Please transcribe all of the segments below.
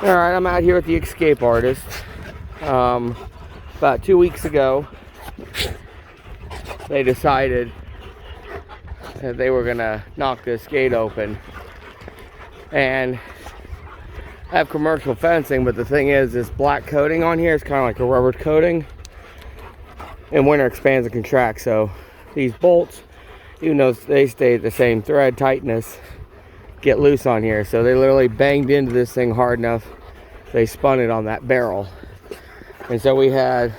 Alright, I'm out here with the Escape Artist. About 2 weeks ago, they decided that they were gonna knock this gate open. And I have commercial fencing, but the thing is, this black coating on here is kind of like a rubber coating. And winter expands and contracts, so these bolts, even though they stay at the same thread tightness, get loose on here. So they literally banged into this thing hard enough, they spun it on that barrel. And so we had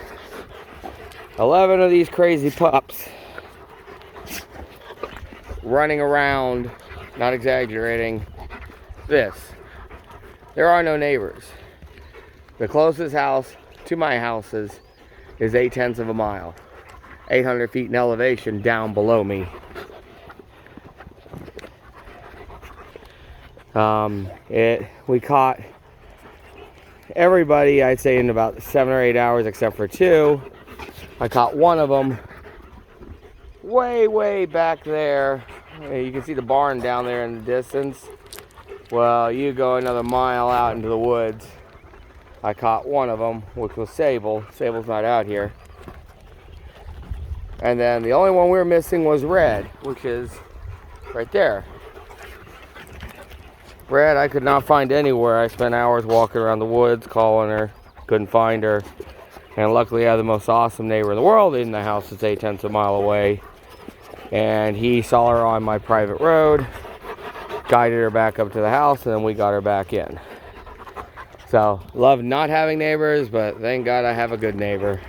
11 of these crazy pups running around, not exaggerating, this. There are no neighbors. The closest house to my house is 0.8 of a mile, 800 feet in elevation down below me. We caught everybody, I'd say, in about 7 or 8 hours, except for 2. I caught one of them way back there. You can see the barn down there in the distance. Well, you go another mile out into the woods. I caught one of them, which was Sable. Sable's not out here. And then the only one we were missing was Red, which is right there. Red, I could not find anywhere. I spent hours walking around the woods, calling her, couldn't find her. And luckily I have the most awesome neighbor in the world in the house that's 0.8 of a mile away. And he saw her on my private road, guided her back up to the house, and then we got her back in. So, love not having neighbors, but thank God I have a good neighbor.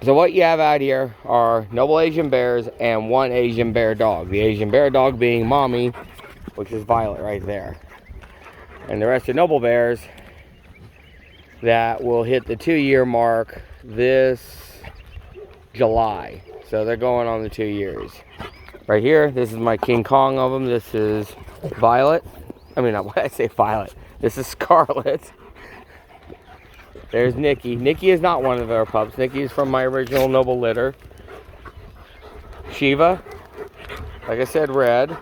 So what you have out here are noble Asian bears and one Asian bear dog. The Asian bear dog being Mommy, which is Violet right there. And the rest are noble bears that will hit the 2-year mark this July. So they're going on the 2 years. Right here, this is my King Kong of them. This is Violet. I mean, why did I say Violet? This is Scarlet. There's Nikki. Nikki is not one of our pups. Nikki is from my original noble litter. Shiva. Like I said, Red.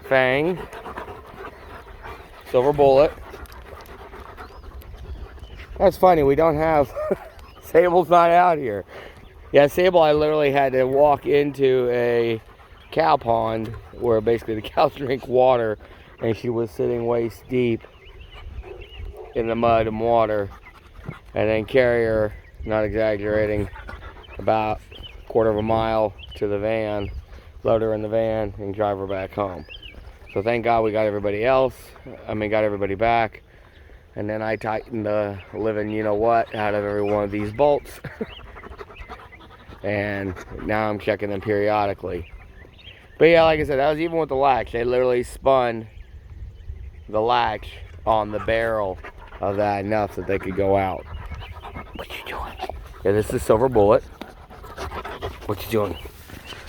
Fang. Silver Bullet. That's funny, we don't have... Sable's not out here. Yeah, Sable, I literally had to walk into a cow pond where basically the cows drink water, and she was sitting waist deep in the mud and water, and then carry her, not exaggerating, about 1/4 of a mile to the van, load her in the van, and drive her back home. So thank God we got everybody got everybody back. And then I tightened the living you-know-what out of every one of these bolts. And now I'm checking them periodically. But yeah, like I said, that was even with the latch. They literally spun the latch on the barrel of that enough that they could go out. What you doing? Yeah, this is Silver Bullet. What you doing?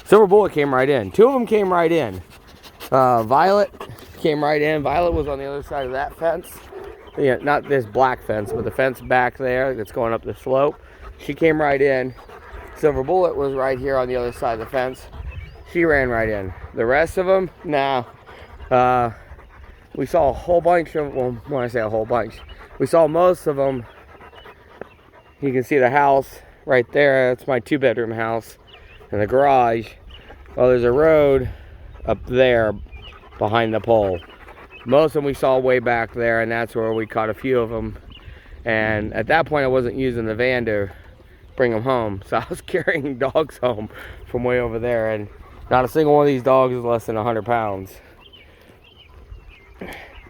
Silver Bullet came right in. 2 of them came right in. Violet came right in. Violet was on the other side of that fence. Yeah, not this black fence, but the fence back there that's going up the slope. She came right in. Silver Bullet was right here on the other side of the fence. She ran right in. The rest of them, nah. We saw a whole bunch of, well, when I say a whole bunch, we saw most of them. You can see the house right there. That's my 2-bedroom house. And the garage. Well, there's a road up there behind the pole. Most of them we saw way back there, and that's where we caught a few of them. And at that point, I wasn't using the van to bring them home, so I was carrying dogs home from way over there, and not a single one of these dogs is less than 100 pounds.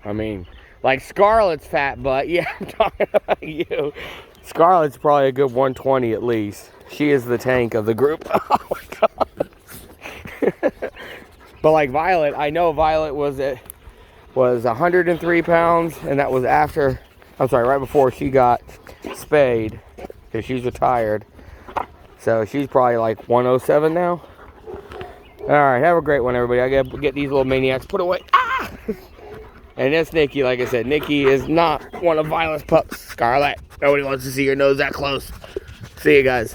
I mean, like Scarlet's fat butt, yeah, I'm talking about you. Scarlet's probably a good 120 at least. She is the tank of the group. Oh my God. But like Violet, I know Violet was 103 pounds, and that was after, I'm sorry, right before she got spayed, because she's retired. So she's probably like 107 now. Alright, have a great one, everybody. I gotta get these little maniacs put away. Ah! And that's Nikki, like I said. Nikki is not one of Violet's pups. Scarlet. Nobody wants to see your nose that close. See you guys.